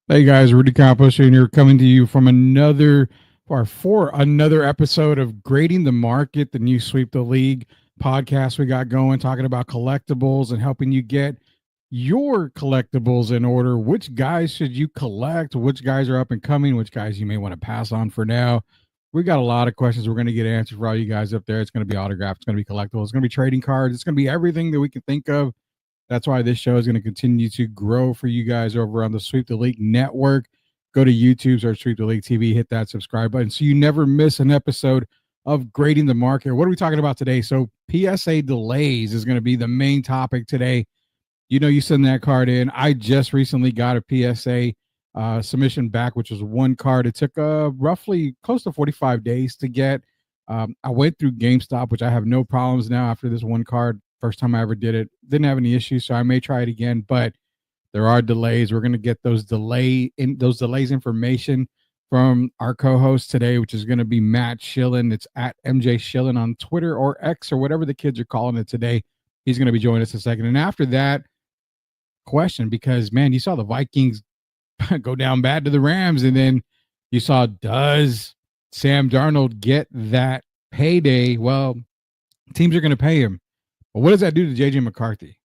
Hey guys, Rudy Campos here, coming to you from another or for another episode of Grading the Market, the new Sweep the League podcast we got going, talking about collectibles and helping you get your collectibles in order. Which guys should you collect? Which guys are up and coming? Which guys you may want to pass on for now? We got a lot of questions we're going to get answered for all you guys up there. It's going to be autographed, it's going to be collectibles, it's going to be trading cards, it's going to be everything that we can think of. That's why this show is going to continue to grow for you guys over on the Sweep the League network. Go to YouTube, search Sweep the League TV, hit that subscribe button so you never miss an episode of Grading the Market. What are we talking about today? So PSA delays is going to be the main topic today. You know, you send that card in. I just recently got a PSA submission back, which was one card. It took roughly close to 45 days to get. I went through GameStop, which I have no problems now after this one card. First time I ever did it, didn't have any issues, so I may try it again. But there are delays. We're going to get those delays information from our co-host today, which is going to be Matt Schillen. It's at MJ Schillen on Twitter or X or whatever the kids are calling it today. He's going to be joining us in a second. And after that, question, because man, you saw the Vikings go down bad to the Rams, and then you saw, does Sam Darnold get that payday? Well, teams are going to pay him. But what does that do to JJ McCarthy?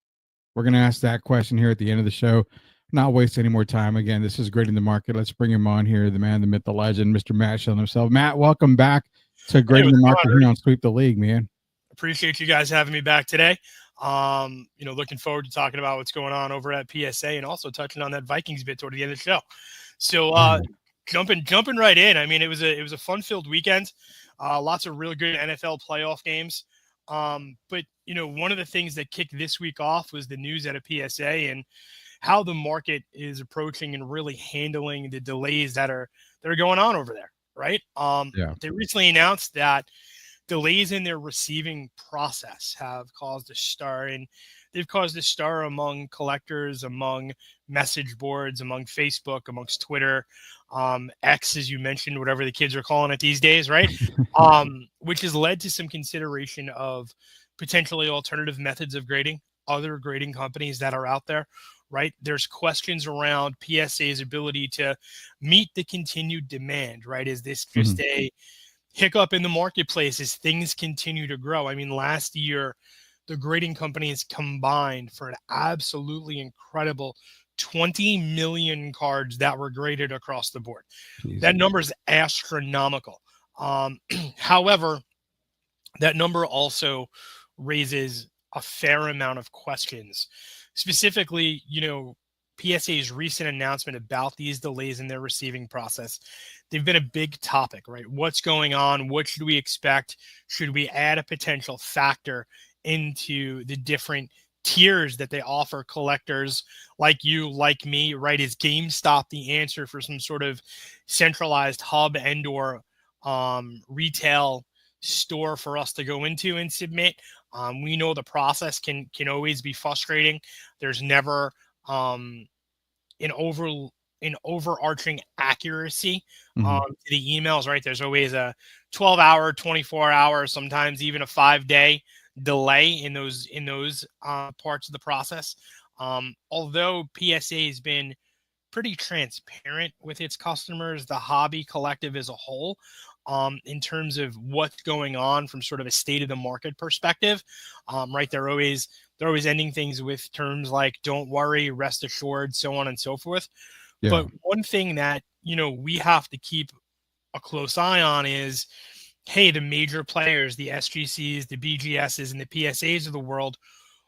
We're going to ask that question here at the end of the show. Not waste any more time. Again, this is Grading the Market. Let's bring him on here, the man, the myth, the legend, Mr. Matt Schillen himself. Matt, welcome back to Grading the Market here on Sweep the League, man. Appreciate you guys having me back today. Looking forward to talking about what's going on over at PSA and also touching on that Vikings bit toward the end of the show. So jumping right in. I mean, it was a fun-filled weekend. Lots of really good NFL playoff games. But one of the things that kicked this week off was the news at a PSA and how the market is approaching and really handling the delays that are going on over there. Right. They recently announced that delays in their receiving process have caused a stir, and they've caused a stir among collectors, among message boards, among Facebook, amongst Twitter, X, as you mentioned, whatever the kids are calling it these days, right? Which has led to some consideration of potentially alternative methods of grading, other grading companies that are out there, right? There's questions around PSA's ability to meet the continued demand, right? Is this just a hiccup in the marketplace as things continue to grow? I mean, last year, the grading companies combined for an absolutely incredible 20 million cards that were graded across the board. Jeez. That number is astronomical. However, that number also raises a fair amount of questions. Specifically, PSA's recent announcement about these delays in their receiving process. They've been a big topic, right? What's going on? What should we expect? Should we add a potential factor into the different tiers that they offer collectors like you, like me, right? Is GameStop the answer for some sort of centralized hub and or retail store for us to go into and submit? We know the process can always be frustrating. There's never an overarching accuracy to the emails, right? There's always a 12-hour, 24-hour, sometimes even a 5-day delay in those parts of the process. Although PSA has been pretty transparent with its customers, the hobby collective as a whole, in terms of what's going on from sort of a state of the market perspective, right? They're always ending things with terms like "don't worry," "rest assured," so on and so forth. Yeah. But one thing that we have to keep a close eye on is, hey, the major players, the SGCs, the BGSs, and the PSAs of the world,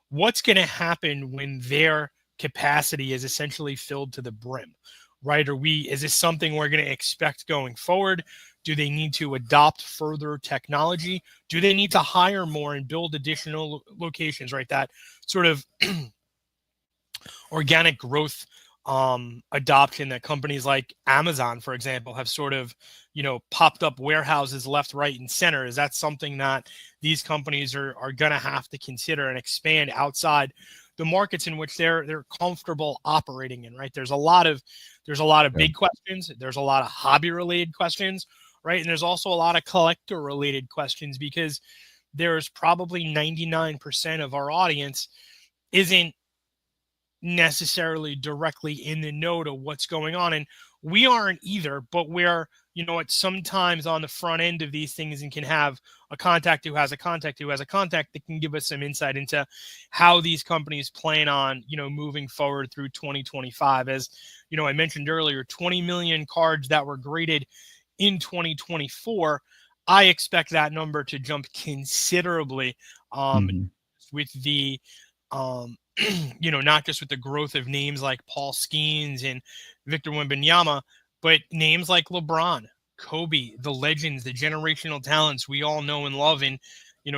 what's going to happen when their capacity is essentially filled to the brim, right? Is this something we're going to expect going forward? Do they need to adopt further technology? Do they need to hire more and build additional locations, right? That sort of organic growth adoption that companies like Amazon, for example, have sort of, popped up warehouses left, right, and center. Is that something that these companies are going to have to consider and expand outside the markets in which they're comfortable operating in, right? There's a lot of big questions. There's a lot of hobby related questions, right? And there's also a lot of collector related questions, because there's probably 99% of our audience isn't necessarily directly in the know to what's going on. And we aren't either, but we're, sometimes on the front end of these things and can have a contact who has a contact who has a contact that can give us some insight into how these companies plan on, moving forward through 2025. As, I mentioned earlier, 20 million cards that were graded in 2024. I expect that number to jump considerably with the, not just with the growth of names like Paul Skeens and Victor Wembanyama, but names like LeBron, Kobe, the legends, the generational talents we all know and love and,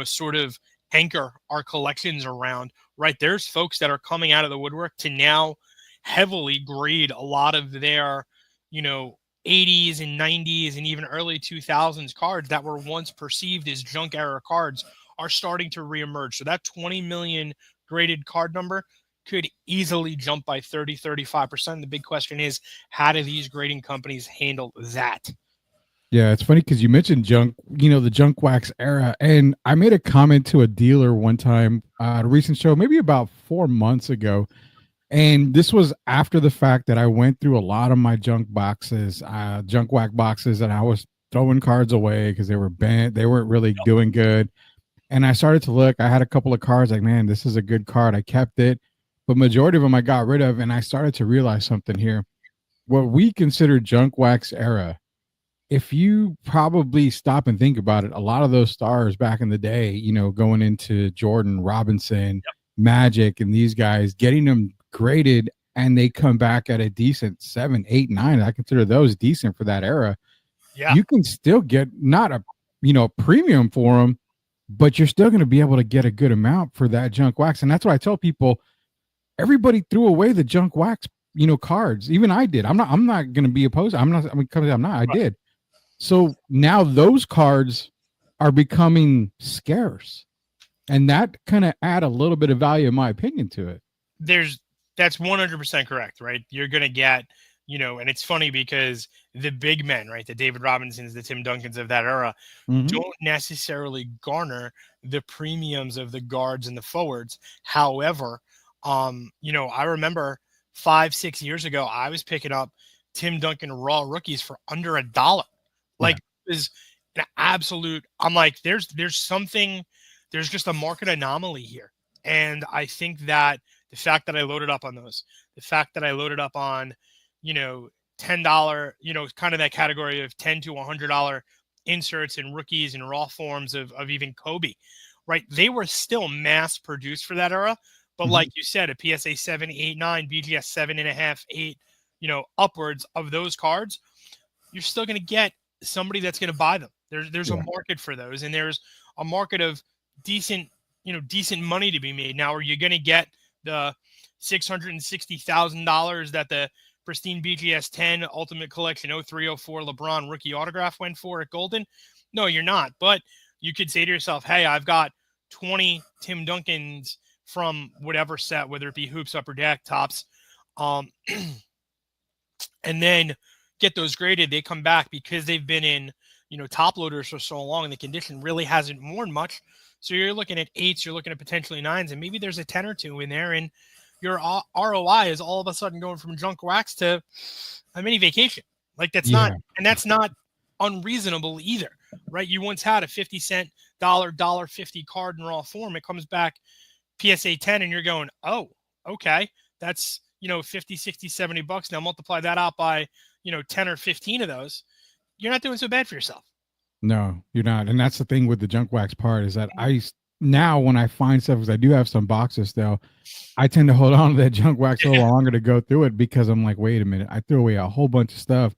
sort of anchor our collections around, right? There's folks that are coming out of the woodwork to now heavily grade a lot of their, 80s and 90s and even early 2000s cards that were once perceived as junk era cards are starting to reemerge. So that 20 million graded card number could easily jump by 30-35%. The big question is, how do these grading companies handle that? Yeah, it's funny because you mentioned junk, the junk wax era. And I made a comment to a dealer one time at a recent show, maybe about 4 months ago. And this was after the fact that I went through a lot of my junk boxes, junk wax boxes, and I was throwing cards away because they were bent. They weren't really doing good. And I started to look. I had a couple of cards like, man, this is a good card. I kept it. But majority of them I got rid of. And I started to realize something here. What we consider junk wax era, if you probably stop and think about it, a lot of those stars back in the day, going into Jordan, Robinson, Magic, and these guys, getting them graded and they come back at a decent 7, 8, 9. I consider those decent for that era. Yeah. You can still get not a premium for them, but you're still going to be able to get a good amount for that junk wax. And that's what I tell people. Everybody threw away the junk wax, cards. Even I did. I'm not going to be opposed. I'm not. I did. So now those cards are becoming scarce, and that kind of add a little bit of value, in my opinion, to it. That's 100% correct, right? You're going to get, and it's funny because the big men, right, the David Robinsons, the Tim Duncans of that era, don't necessarily garner the premiums of the guards and the forwards. However, I remember 5-6 years ago, I was picking up Tim Duncan raw rookies for under $1. Like, is an absolute. I'm like, there's something. There's just a market anomaly here, and I think that the fact that I loaded up on those, the fact that I loaded up on, $10, kind of that category of $10 to $100 inserts and rookies and raw forms of even Kobe, right? They were still mass produced for that era. But like you said, a PSA 7, 8, 9, BGS 7.5, 8, upwards of those cards, you're still going to get somebody that's going to buy them. There's a market for those, and there's a market of decent money to be made. Now, are you going to get the $660,000 that the pristine BGS 10 Ultimate Collection 0304 LeBron rookie autograph went for at Golden? No, you're not. But you could say to yourself, hey, I've got 20 Tim Duncans from whatever set, whether it be hoops, upper deck, tops, and then get those graded. They come back because they've been in, top loaders for so long, and the condition really hasn't worn much. So you're looking at 8s, you're looking at potentially 9s, and maybe there's a 10 or 2 in there, and your ROI is all of a sudden going from junk wax to a mini vacation. Like that's not unreasonable either, right? You once had a 50-cent $1.50 card in raw form. It comes back PSA 10 and you're going, oh, okay, that's, 50, 60, 70 bucks. Now multiply that out by, 10 or 15 of those. You're not doing so bad for yourself. No, you're not. And that's the thing with the junk wax part is that now when I find stuff, because I do have some boxes still, I tend to hold on to that junk wax a little longer to go through it because I'm like, wait a minute, I threw away a whole bunch of stuff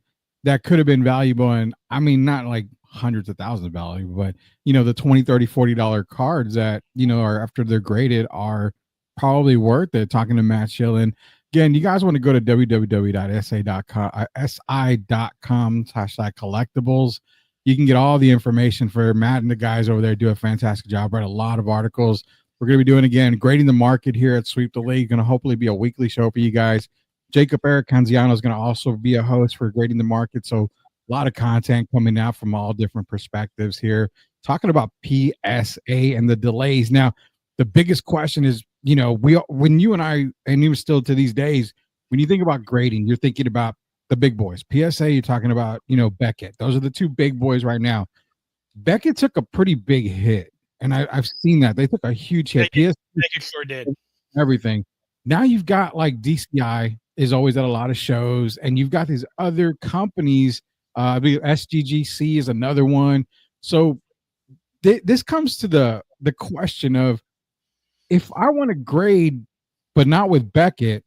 that could have been valuable. And I mean, not like hundreds of thousands of value, but the $20, $30, $40 cards that, are after they're graded are probably worth it. Talking to Matt Schillen. Again, you guys want to go to www.sa.com/collectibles. You can get all the information for Matt and the guys over there. Do a fantastic job. Write a lot of articles. We're going to be doing, again, grading the market here at Sweep the League. Going to hopefully be a weekly show for you guys. Jacob Eric Canziano is going to also be a host for grading the market. So a lot of content coming out from all different perspectives here. Talking about PSA and the delays. Now, the biggest question is, when you and I, and even still to these days, when you think about grading, you're thinking about the big boys. PSA, you're talking about, Beckett. Those are the two big boys right now. Beckett took a pretty big hit, and I've seen that. They took a huge hit. I think it sure did. Everything. Now you've got like DCI is always at a lot of shows, and you've got these other companies. I believe SGGC is another one. So this comes to the question of, if I want to grade, but not with Beckett,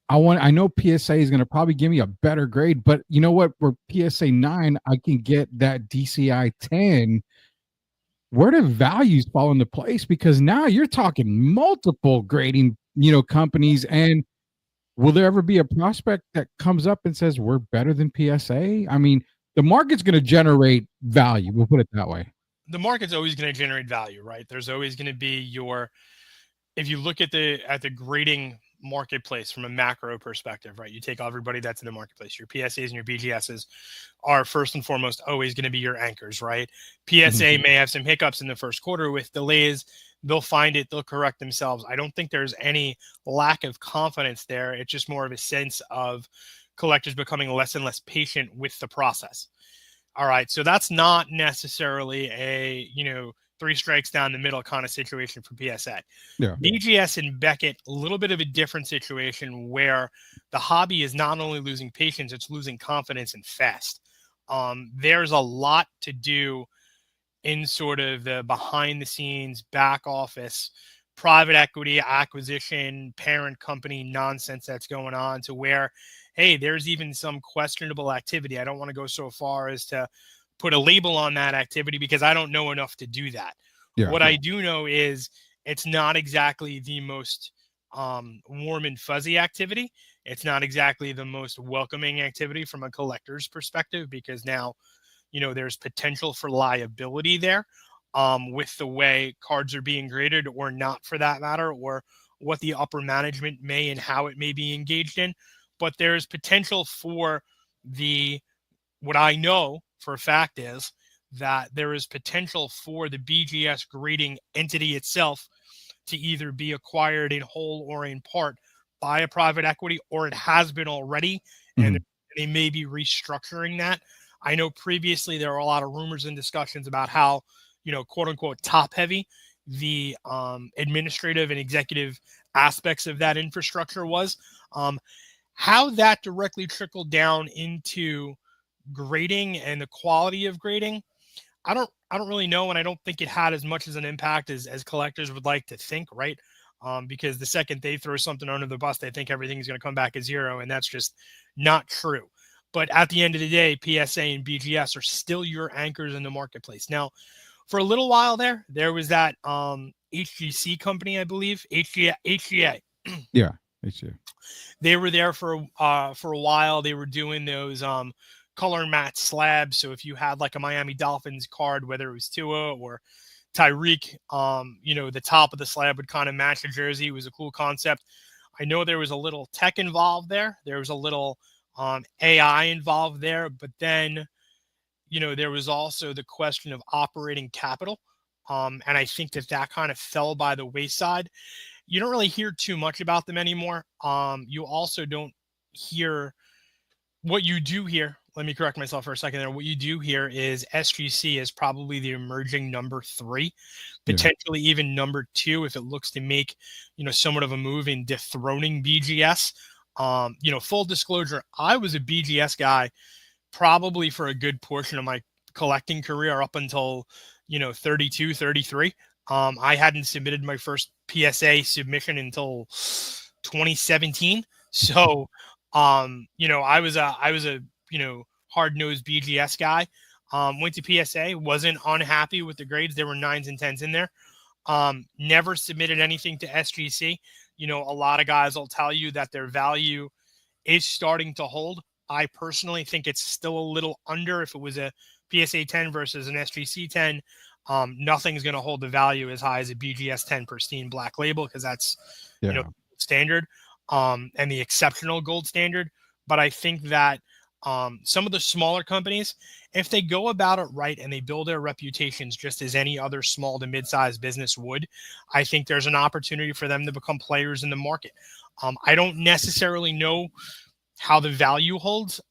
I know PSA is going to probably give me a better grade, but you know what? For PSA 9, I can get that DCI 10. Where do values fall into place? Because now you're talking multiple grading, companies, and will there ever be a prospect that comes up and says we're better than PSA? I mean, the market's going to generate value. We'll put it that way. The market's always going to generate value, right? There's always going to be if you look at the grading marketplace from a macro perspective, right? You take everybody that's in the marketplace. Your PSAs and your BGSs are first and foremost always going to be your anchors, right? PSA may have some hiccups in the first quarter with delays. They'll find it. They'll correct themselves. I don't think there's any lack of confidence there. It's just more of a sense of collectors becoming less and less patient with the process. All right. So that's not necessarily a, 3 strikes down the middle kind of situation for PSA. Yeah. BGS and Beckett, a little bit of a different situation where the hobby is not only losing patience, it's losing confidence and fast. There's a lot to do in sort of the behind the scenes, back office, private equity acquisition, parent company nonsense that's going on, to where, hey, there's even some questionable activity. I don't want to go so far as to put a label on that activity because I don't know enough to do that. Yeah. What I do know is it's not exactly the most warm and fuzzy activity. It's not exactly the most welcoming activity from a collector's perspective, because now, there's potential for liability there with the way cards are being graded, or not for that matter, or what the upper management may and how it may be engaged in. But there's potential for what I know for a fact is that there is potential for the BGS grading entity itself to either be acquired in whole or in part by a private equity, or it has been already, and they may be restructuring that. I know previously there were a lot of rumors and discussions about how, quote unquote, top heavy the administrative and executive aspects of that infrastructure was. How that directly trickled down into grading and the quality of grading, I don't really know, and I don't think it had as much as an impact as collectors would like to think, right? Because the second they throw something under the bus, they think everything's going to come back at zero, and that's just not true. But at the end of the day, PSA and BGS are still your anchors in the marketplace. Now, for a little while there was that HGC company, I believe, HGA. Yeah, HGA. They were there for a while. They were doing those color match slabs. So if you had like a Miami Dolphins card, whether it was Tua or Tyreek, the top of the slab would kind of match the jersey. It was a cool concept. I know there was a little tech involved there. There was a little AI involved there, but then, there was also the question of operating capital. And I think that kind of fell by the wayside. You don't really hear too much about them anymore. You also don't hear what you do hear. Let me correct myself for a second there. What you do hear is SGC is probably the emerging number 3, potentially even number 2, if it looks to make, somewhat of a move in dethroning BGS. Full disclosure, I was a BGS guy probably for a good portion of my collecting career up until, 32, 33. I hadn't submitted my first PSA submission until 2017. So, I was a hard-nosed BGS guy. Went to PSA, wasn't unhappy with the grades. There were 9s and 10s in there. Never submitted anything to SGC. A lot of guys will tell you that their value is starting to hold. I personally think it's still a little under. If it was a PSA 10 versus an SGC 10, nothing's going to hold the value as high as a BGS 10 pristine black label, because that's standard and the exceptional gold standard. But I think that Some of the smaller companies, if they go about it right and they build their reputations just as any other small to mid-sized business would, I think there's an opportunity for them to become players in the market. I don't necessarily know how the value holds,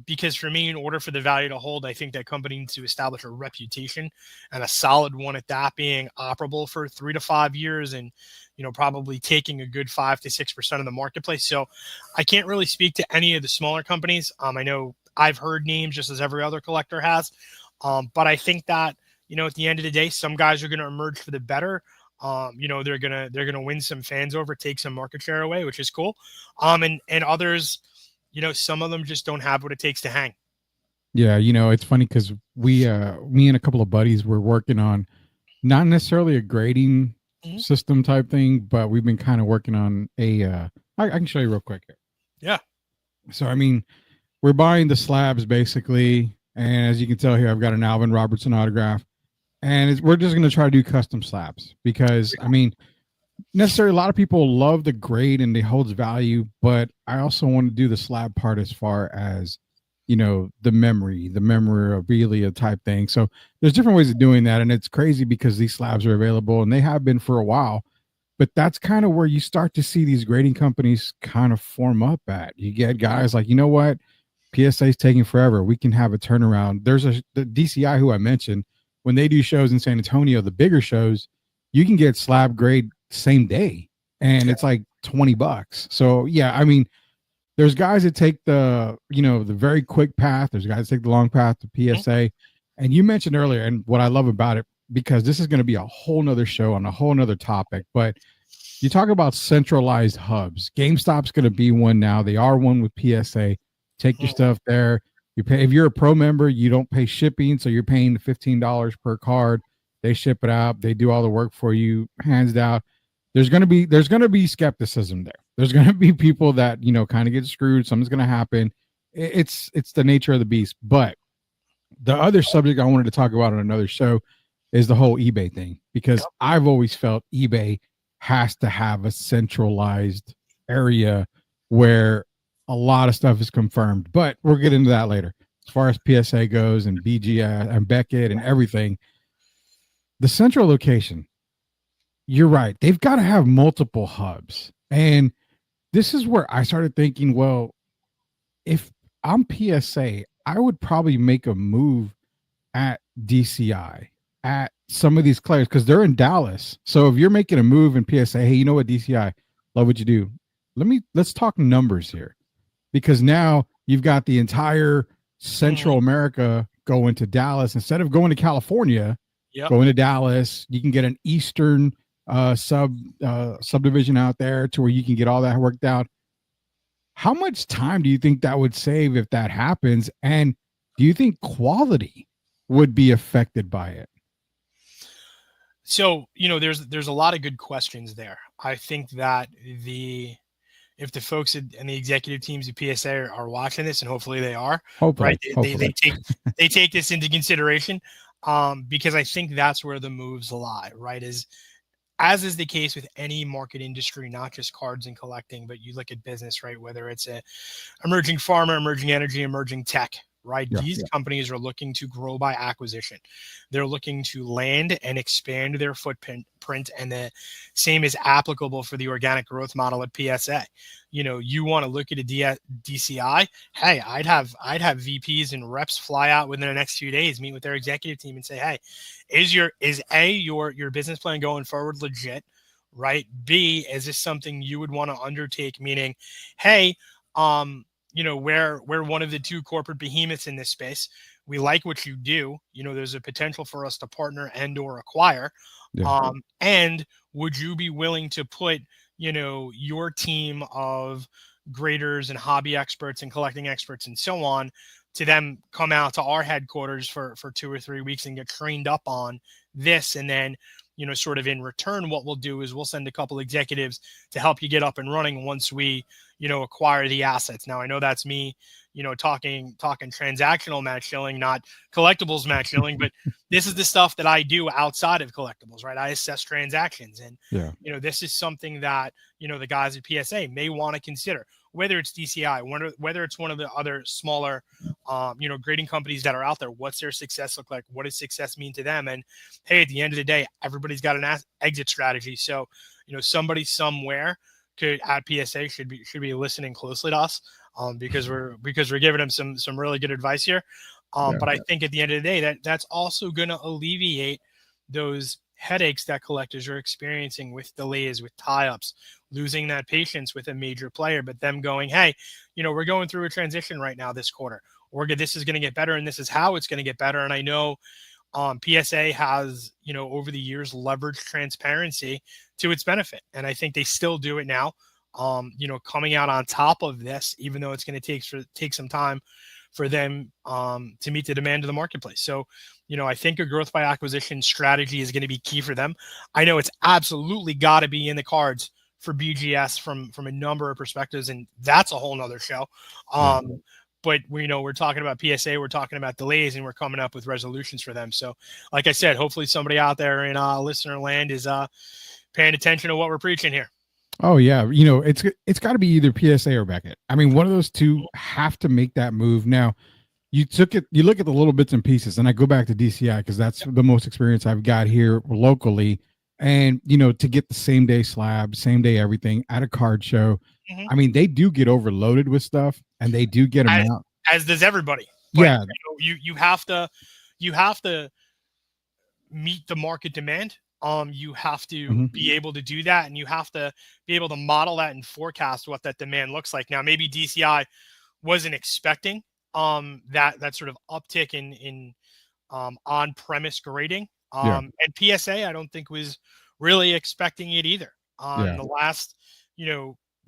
because for me, in order for the value to hold, I think that company needs to establish a reputation, and a solid one at that, being operable for 3 to 5 years, and probably taking a good 5 to 6% of the marketplace. So I can't really speak to any of the smaller companies. I know I've heard names just as every other collector has, but I think that at the end of the day, some guys are going to emerge for the better. They're gonna win some fans over, take some market share away, which is cool. And others, some of them just don't have what it takes to hang. Yeah, it's funny because me and a couple of buddies were working on not necessarily a grading system type thing, but we've been kind of working on I can show you real quick here. Yeah. So, I mean, we're buying the slabs basically. And as you can tell here, I've got an Alvin Robertson autograph, and we're just going to try to do custom slabs because, I mean, necessarily a lot of people love the grade and it holds value, but I also want to do the slab part as far as, the memorabilia type thing. So there's different ways of doing that. And it's crazy because these slabs are available and they have been for a while, but that's kind of where you start to see these grading companies kind of form up at. You get guys like, what? PSA is taking forever. We can have a turnaround. There's the DCI who I mentioned, when they do shows in San Antonio, the bigger shows, you can get slab grade same day and it's like $20. So yeah, I mean, there's guys that take the very quick path. There's guys that take the long path to PSA. And you mentioned earlier, and what I love about it, because this is going to be a whole nother show on a whole nother topic, but you talk about centralized hubs. GameStop's going to be one now. They are one with PSA. Take your stuff there. You pay, if you're a pro member, you don't pay shipping, so you're paying $15 per card. They ship it out. They do all the work for you, hands down. There's going to be skepticism there. There's going to be people that, kind of get screwed. Something's going to happen. It's the nature of the beast. But the other subject I wanted to talk about on another show is the whole eBay thing, because I've always felt eBay has to have a centralized area where a lot of stuff is confirmed. But we'll get into that later. As far as PSA goes and BGS and Beckett and everything, the central location, you're right. They've got to have multiple hubs. And this is where I started thinking, well, if I'm PSA, I would probably make a move at DCI, at some of these players, because they're in Dallas. So if you're making a move in PSA, hey, you know what, DCI, love what you do. Let's talk numbers here, because now you've got the entire Central America going to Dallas instead of going to California. Going to Dallas. You can get an Eastern subdivision out there to where you can get all that worked out. How much time do you think that would save if that happens? And do you think quality would be affected by it? So, there's a lot of good questions there. I think that if the folks and the executive teams at PSA are watching this, and hopefully they are, hopefully, right? They take this into consideration, because I think that's where the moves lie, right? As is the case with any market industry, not just cards and collecting, but you look at business, right? Whether it's a emerging pharma, emerging energy, emerging tech, right? These companies are looking to grow by acquisition. They're looking to land and expand their footprint, and the same is applicable for the organic growth model at PSA. You want to look at a DCI. Hey, I'd have VPs and reps fly out within the next few days, meet with their executive team and say, hey, is your business plan going forward legit? Right? B, is this something you would want to undertake? Meaning, hey, we're one of the two corporate behemoths in this space. We like what you do. There's a potential for us to partner and or acquire. And would you be willing to put, your team of graders and hobby experts and collecting experts and so on, to them come out to our headquarters for 2 or 3 weeks and get trained up on this? And then, sort of in return, what we'll do is we'll send a couple executives to help you get up and running once we, acquire the assets. Now, I know that's me, talking transactional match shilling, not collectibles match shilling, but this is the stuff that I do outside of collectibles, right? I assess transactions, and, this is something that, the guys at PSA may want to consider. whether it's DCI, whether it's one of the other smaller, grading companies that are out there. What's their success look like? What does success mean to them? And hey, at the end of the day, everybody's got an exit strategy. So, somebody somewhere at PSA should be listening closely to us, because we're giving them some really good advice here. But I think at the end of the day, that's also going to alleviate those headaches that collectors are experiencing with delays, with tie-ups, losing that patience with a major player, but them going, hey, we're going through a transition right now this quarter. This is going to get better, and this is how it's going to get better. And I know PSA has, over the years, leveraged transparency to its benefit. And I think they still do it now, coming out on top of this, even though it's going to take some time for them to meet the demand of the marketplace. So, I think a growth by acquisition strategy is going to be key for them. I know it's absolutely got to be in the cards for BGS from a number of perspectives, and that's a whole nother show. But we're talking about PSA, we're talking about delays, and we're coming up with resolutions for them. So, like I said, hopefully somebody out there in listener land is paying attention to what we're preaching here. Oh yeah, it's got to be either PSA or Beckett. I mean, one of those two have to make that move. Now, you look at the little bits and pieces, and I go back to DCI because that's the most experience I've got here locally. And to get the same day slab, same day everything at a card show, I mean, they do get overloaded with stuff, and they do get them out. As does everybody. But, yeah, you have to meet the market demand. You have to be able to do that, and you have to be able to model that and forecast what that demand looks like. Now, maybe DCI wasn't expecting that sort of uptick in on-premise grading. And PSA, I don't think was really expecting it either. The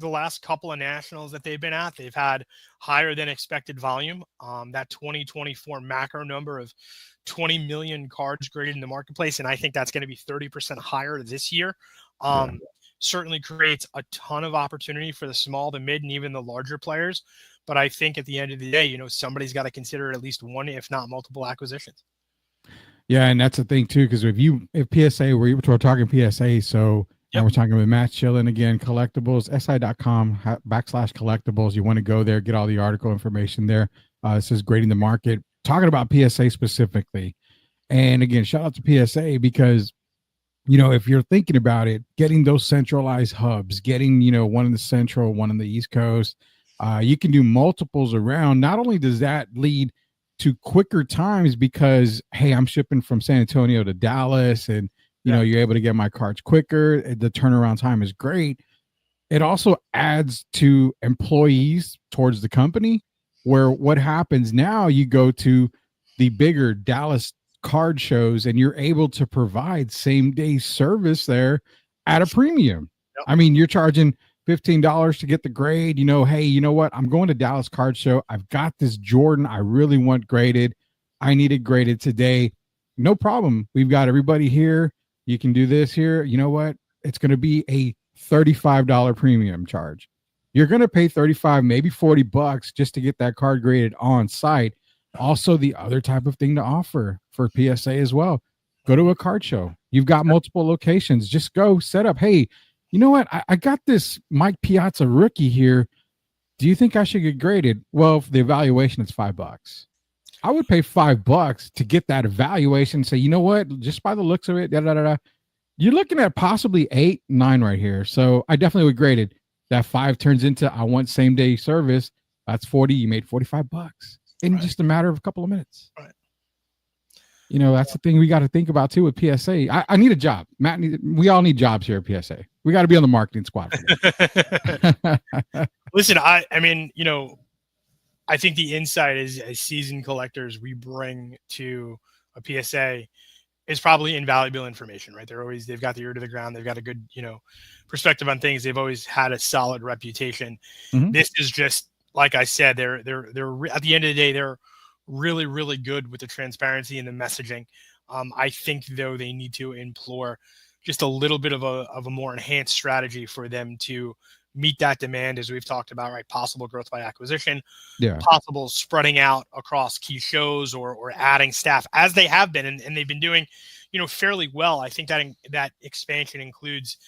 last couple of nationals that they've been at, they've had higher than expected volume. That 2024 macro number of 20 million cards graded in the marketplace, and I think that's going to be 30% higher this year. Certainly creates a ton of opportunity for the small, the mid, and even the larger players. But I think at the end of the day, somebody's got to consider at least one, if not multiple acquisitions. Yeah, and that's the thing too, because if PSA, we're talking PSA, so and we're talking with Matt Chillen again, collectibles, si.com/collectibles. You want to go there, get all the article information there. This is grading the market, talking about PSA specifically. And again, shout out to PSA because, if you're thinking about it, getting those centralized hubs, getting, one in the central, one in the East Coast, you can do multiples around. Not only does that lead to quicker times because, hey, I'm shipping from San Antonio to Dallas and, you're able to get my cards quicker. The turnaround time is great. It also adds to employees towards the company where what happens now, you go to the bigger Dallas card shows and you're able to provide same day service there at a premium. I mean, you're charging $15 to get the grade. Hey, you know what? I'm going to Dallas card show. I've got this Jordan I really want graded. I need it graded today. No problem. We've got everybody here. You can do this here. You know what? It's going to be a $35 premium charge. You're going to pay $35, maybe $40 just to get that card graded on site. Also, the other type of thing to offer for PSA as well. Go to a card show. You've got multiple locations. Just go set up. Hey, you know what? I got this Mike Piazza rookie here. Do you think I should get graded? Well, for the evaluation, it's $5. I would pay $5 to get that evaluation. Say, you know what? Just by the looks of it, you're looking at possibly 8, 9 right here. So I definitely would grade it. That 5 turns into I want same day service. That's 40. You made $45 in just a matter of a couple of minutes. Right. That's the thing we got to think about too with PSA. I need a job. Matt, we all need jobs here at PSA. We got to be on the marketing squad. Listen, I mean, I think the insight as seasoned collectors we bring to a PSA is probably invaluable information, right? They've got the ear to the ground. They've got a good, perspective on things. They've always had a solid reputation. This is just, like I said, they're at the end of the day, they're really, really good with the transparency and the messaging. I think though they need to implore just a little bit of a more enhanced strategy for them to meet that demand, as we've talked about, right? Possible growth by acquisition, possible spreading out across key shows or adding staff as they have been, and they've been doing, fairly well. I think that expansion includes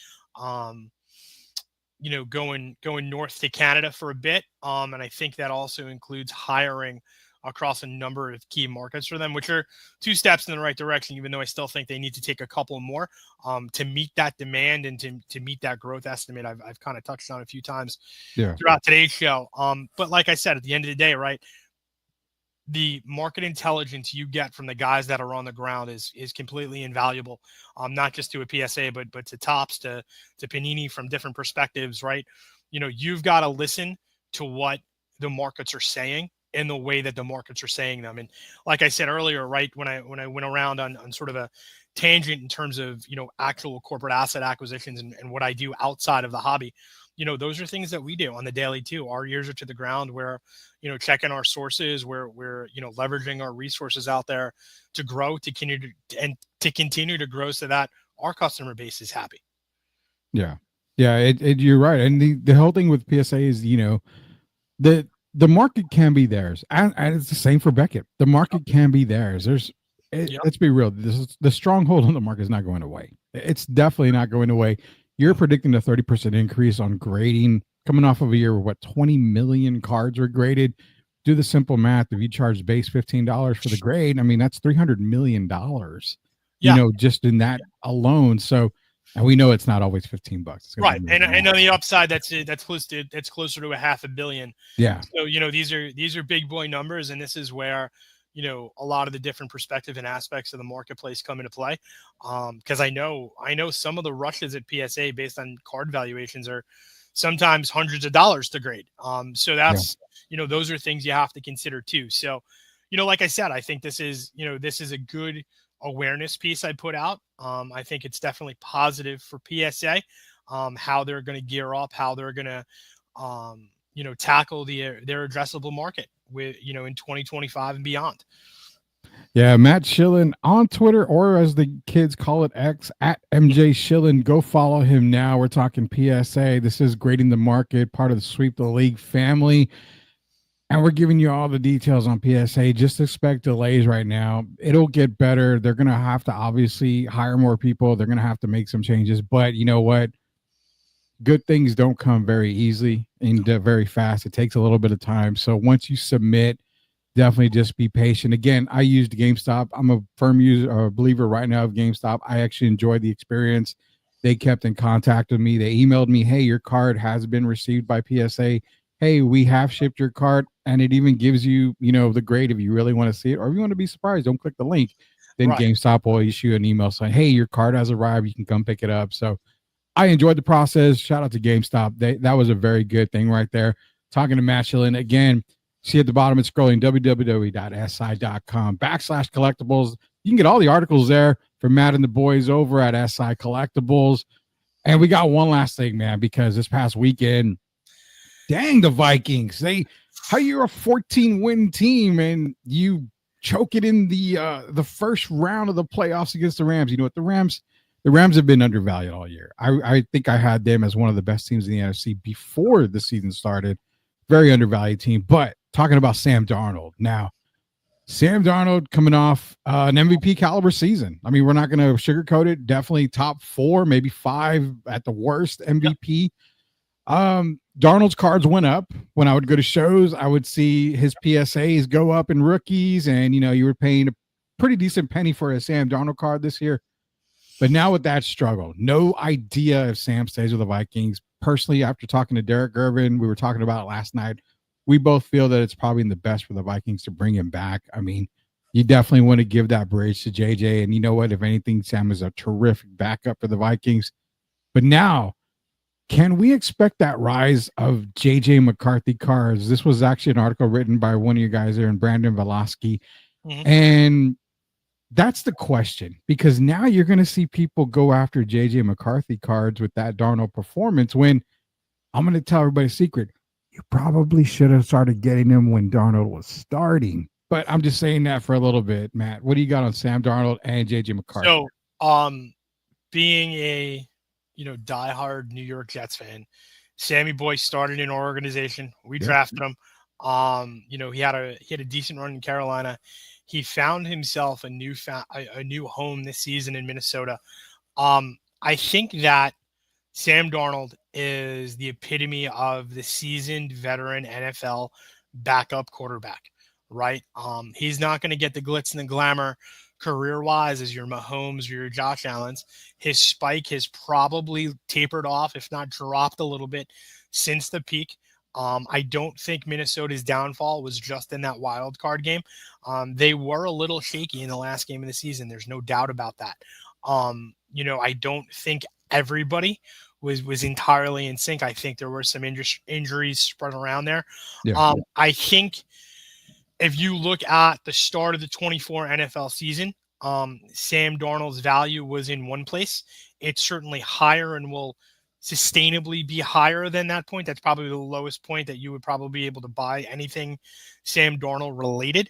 going north to Canada for a bit. And I think that also includes hiring across a number of key markets for them, which are 2 steps in the right direction, even though I still think they need to take a couple more to meet that demand and to meet that growth estimate I've kind of touched on a few times throughout today's show. But like I said, at the end of the day, right, the market intelligence you get from the guys that are on the ground is completely invaluable, not just to a PSA, but to Tops, to Panini from different perspectives, right? You've got to listen to what the markets are saying in the way that the markets are saying them. And like I said earlier, right, when I went around on sort of a tangent in terms of, actual corporate asset acquisitions and what I do outside of the hobby, those are things that we do on the daily too. Our ears are to the ground. We're, checking our sources. We're leveraging our resources out there to grow, to continue to grow so that our customer base is happy. Yeah. You're right. And the whole thing with PSA is, the market can be theirs, and it's the same for Beckett. The market can be theirs. Let's be real. The stronghold on the market is not going away. It's definitely not going away. You're predicting a 30% increase on grading coming off of a year where 20 million cards were graded. Do the simple math. If you charge base $15 for the grade, I mean, that's $300 million, just in that alone. So, and we know it's not always $15. Right. And on the upside, that's closer to $500 million. Yeah. So, these are big boy numbers. And this is where, a lot of the different perspective and aspects of the marketplace come into play. Because I know some of the rushes at PSA based on card valuations are sometimes hundreds of dollars to grade. So that's, those are things you have to consider too. So, like I said, I think this is a good awareness piece I put out. I think it's definitely positive for PSA, how they're going to gear up, how they're going to, tackle their addressable market with, in 2025 and beyond. Yeah, Matt Schillen on Twitter, or as the kids call it, X, at MJ Schillen. Go follow him now. We're talking PSA. This is Grading the Market, part of the Sweep the League family. And we're giving you all the details on PSA. Just expect delays right now. It'll get better. They're going to have to obviously hire more people. They're going to have to make some changes. But you know what? Good things don't come very easily and very fast. It takes a little bit of time. So once you submit, definitely just be patient. Again, I used GameStop. I'm a firm user or a believer right now of GameStop. I actually enjoyed the experience. They kept in contact with me. They emailed me, hey, your card has been received by PSA. Hey, we have shipped your card. And it even gives you, the grade if you really want to see it. Or if you want to be surprised, don't click the link. Then right. GameStop will issue an email saying, hey, your card has arrived. You can come pick it up. So I enjoyed the process. Shout out to GameStop. That was a very good thing right there. Talking to Matt Schillen again. See at the bottom, it's scrolling www.si.com/collectibles. You can get all the articles there from Matt and the boys over at SI Collectibles. And we got one last thing, man, because this past weekend, dang, the Vikings. How you're a 14-win team and you choke it in the first round of the playoffs against the Rams. You know what? The Rams have been undervalued all year. I think I had them as one of the best teams in the NFC before the season started. Very undervalued team. But talking about Sam Darnold now, Sam Darnold coming off an MVP caliber season. I mean, we're not going to sugarcoat it. Definitely top 4, maybe 5 at the worst MVP. Darnold's cards went up. When I would go to shows, I would see his PSAs go up in rookies, and you were paying a pretty decent penny for a Sam Darnold card this year. But now with that struggle, no idea if Sam stays with the Vikings. Personally, after talking to Derek Irvin, we were talking about it last night. We both feel that it's probably in the best for the Vikings to bring him back. I mean, you definitely want to give that bridge to JJ. And you know what? If anything, Sam is a terrific backup for the Vikings. But now, can we expect that rise of JJ McCarthy cards? This was actually an article written by one of you guys there, and Brandon Velasky. Mm-hmm. And that's the question, because now you're going to see people go after JJ McCarthy cards with that Darnold performance, when I'm going to tell everybody a secret. You probably should have started getting him when Darnold was starting. But I'm just saying that for a little bit, Matt. What do you got on Sam Darnold and JJ McCarthy? So, being a diehard New York Jets fan, Sammy Boy started in our organization. We drafted him. He had a decent run in Carolina. He found himself a new home this season in Minnesota. I think that Sam Darnold is the epitome of the seasoned veteran NFL backup quarterback, right? He's not going to get the glitz and the glamour career-wise as your Mahomes or your Josh Allen's. His spike has probably tapered off, if not dropped a little bit since the peak. I don't think Minnesota's downfall was just in that wild card game. They were a little shaky in the last game of the season. There's no doubt about that. I don't think everybody was entirely in sync. I think there were some injuries spread around there. Yeah. I think if you look at the start of the 24 NFL season, Sam Darnold's value was in one place. It's certainly higher and will sustainably be higher than that point. That's probably the lowest point that you would probably be able to buy anything Sam Darnold related.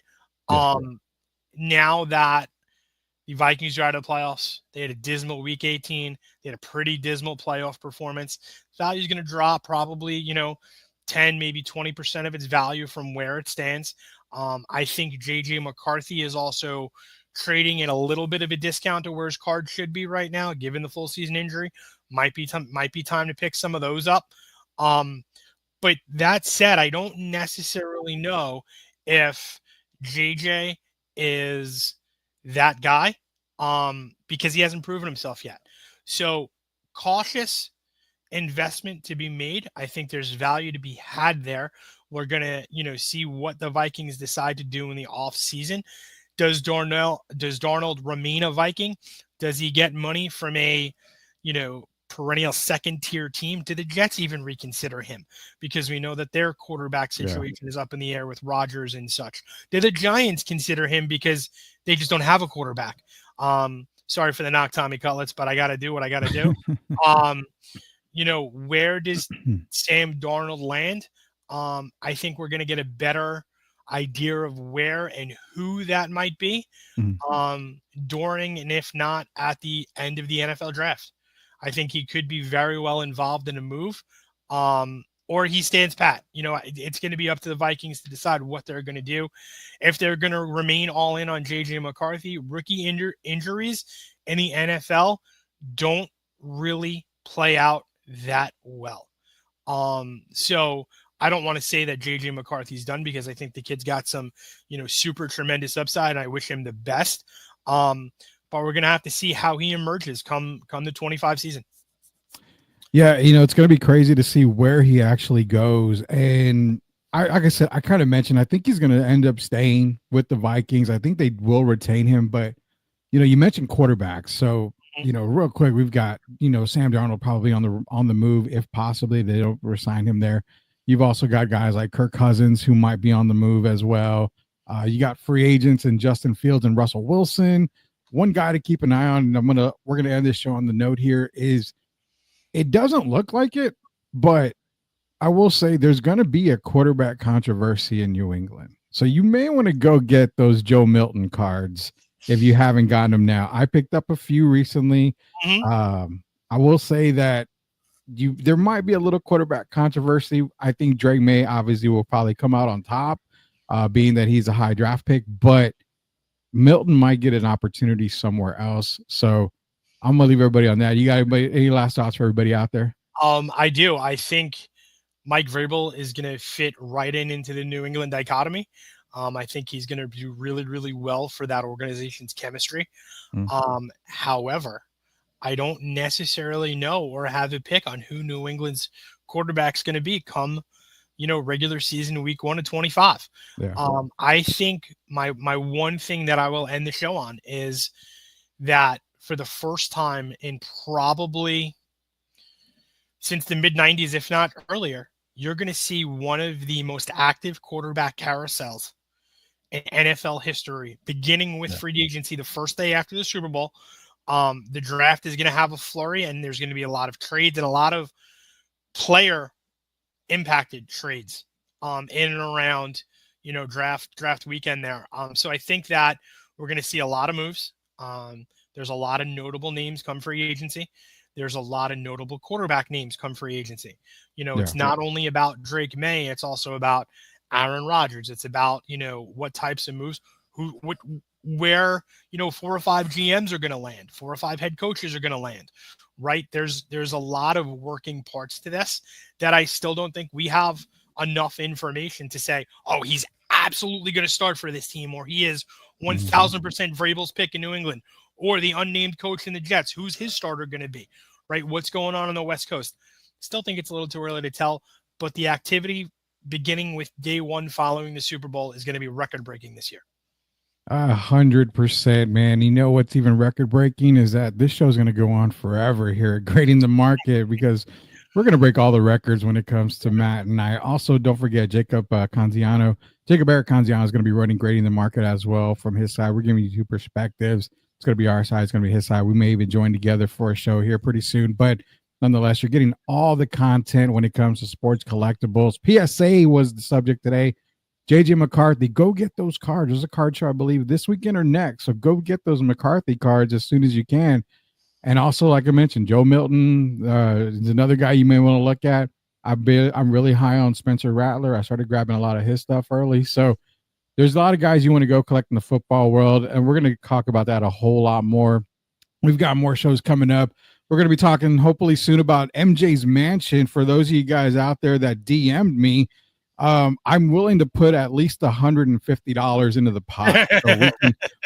Yeah. Now that the Vikings are out of the playoffs, they had a dismal week 18. They had a pretty dismal playoff performance. Value is going to drop probably, 10, maybe 20% of its value from where it stands. I think JJ McCarthy is also trading at a little bit of a discount to where his card should be right now, given the full season injury. Might be time to pick some of those up. But that said, I don't necessarily know if JJ is that guy because he hasn't proven himself yet. So cautious investment to be made. I think there's value to be had there. We're going to, see what the Vikings decide to do in the off season. Does Darnold remain a Viking? Does he get money from a, perennial second tier team? Do the Jets even reconsider him? Because we know that their quarterback situation is up in the air with Rodgers and such. Do the Giants consider him because they just don't have a quarterback? Sorry for the knock, Tommy Cutlets, but I got to do what I got to do. Where does Sam Darnold land? I think we're going to get a better idea of where and who that might be during and if not at the end of the NFL draft. I think he could be very well involved in a move or he stands pat. It's going to be up to the Vikings to decide what they're going to do. If they're going to remain all in on JJ McCarthy, rookie injuries in the NFL don't really play out that well. So I don't want to say that JJ McCarthy's done because I think the kid's got some, super tremendous upside. And I wish him the best. But we're going to have to see how he emerges come the 25 season. Yeah. It's going to be crazy to see where he actually goes. And like I said, I kind of mentioned, I think he's going to end up staying with the Vikings. I think they will retain him, but you mentioned quarterbacks. So, real quick, we've got, Sam Darnold probably on the move. If possibly they don't resign him there. You've also got guys like Kirk Cousins who might be on the move as well. You got free agents and Justin Fields and Russell Wilson. One guy to keep an eye on, and we're gonna end this show on the note here is it doesn't look like it, but I will say there's gonna be a quarterback controversy in New England. So you may want to go get those Joe Milton cards if you haven't gotten them now. I picked up a few recently. I will say that there might be a little quarterback controversy. I think Drake May obviously will probably come out on top, being that he's a high draft pick, but Milton might get an opportunity somewhere else. So I'm gonna leave everybody on that. You got any last thoughts for everybody out there? I do. I think Mike Vrabel is going to fit right into the New England dichotomy. I think he's going to do really, really well for that organization's chemistry. However, I don't necessarily know or have a pick on who New England's quarterback's going to be come, regular season week 1 of 25. Yeah. I think my one thing that I will end the show on is that for the first time in probably since the mid 90s, if not earlier, you're going to see one of the most active quarterback carousels in NFL history, beginning with free agency the first day after the Super Bowl. The draft is going to have a flurry, and there's going to be a lot of trades and a lot of player impacted trades in and around, draft weekend there. So I think that we're going to see a lot of moves. There's a lot of notable names come free agency. There's a lot of notable quarterback names come free agency. It's not only about Drake May, it's also about Aaron Rodgers. It's about, what types of moves, where 4 or 5 GMs are going to land, 4 or 5 head coaches are going to land. right? There's a lot of working parts to this that I still don't think we have enough information to say, oh, he's absolutely going to start for this team, or he is 1000% Vrabel's pick in New England, or the unnamed coach in the Jets. Who's his starter going to be, right? What's going on the West Coast? Still think it's a little too early to tell, but the activity beginning with day one following the Super Bowl is going to be record breaking this year. 100%, man. You know what's even record breaking is that this show's going to go on forever here at Grading the Market, because we're going to break all the records when it comes to Matt and I. Also, don't forget Jacob Eric Canziano is going to be running Grading the Market as well from his side. We're giving you two perspectives. It's going to be our side, it's going to be his side. We may even join together for a show here pretty soon, but nonetheless, you're getting all the content when it comes to sports collectibles. PSA was the subject today. JJ McCarthy, go get those cards. There's a card show, I believe, this weekend or next. So go get those McCarthy cards as soon as you can. And also, like I mentioned, Joe Milton is another guy you may want to look at. I'm really high on Spencer Rattler. I started grabbing a lot of his stuff early. So there's a lot of guys you want to go collect in the football world, and we're going to talk about that a whole lot more. We've got more shows coming up. We're going to be talking hopefully soon about MJ's Mansion. For those of you guys out there that DM'd me, I'm willing to put at least $150 into the pot. So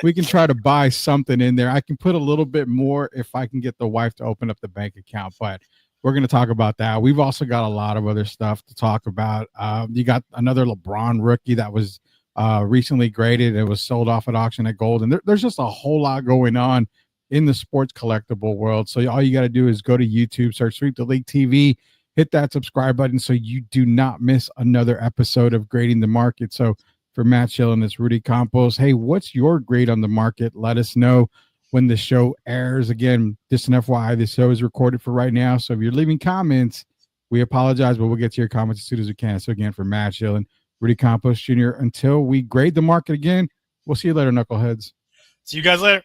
we can try to buy something in there. I can put a little bit more if I can get the wife to open up the bank account, but we're going to talk about that. We've also got a lot of other stuff to talk about. You got another LeBron rookie that was recently graded. It was sold off at auction at gold. And there's just a whole lot going on in the sports collectible world. So all you got to do is go to YouTube, search Sweep the League TV, hit that subscribe button so you do not miss another episode of Grading the Market. So for Matt Schilling, it's Rudy Campos. Hey, what's your grade on the market? Let us know when the show airs. Again, just an FYI, this show is recorded for right now. So if you're leaving comments, we apologize, but we'll get to your comments as soon as we can. So again, for Matt Schilling, Rudy Campos Jr., until we grade the market again, we'll see you later, knuckleheads. See you guys later.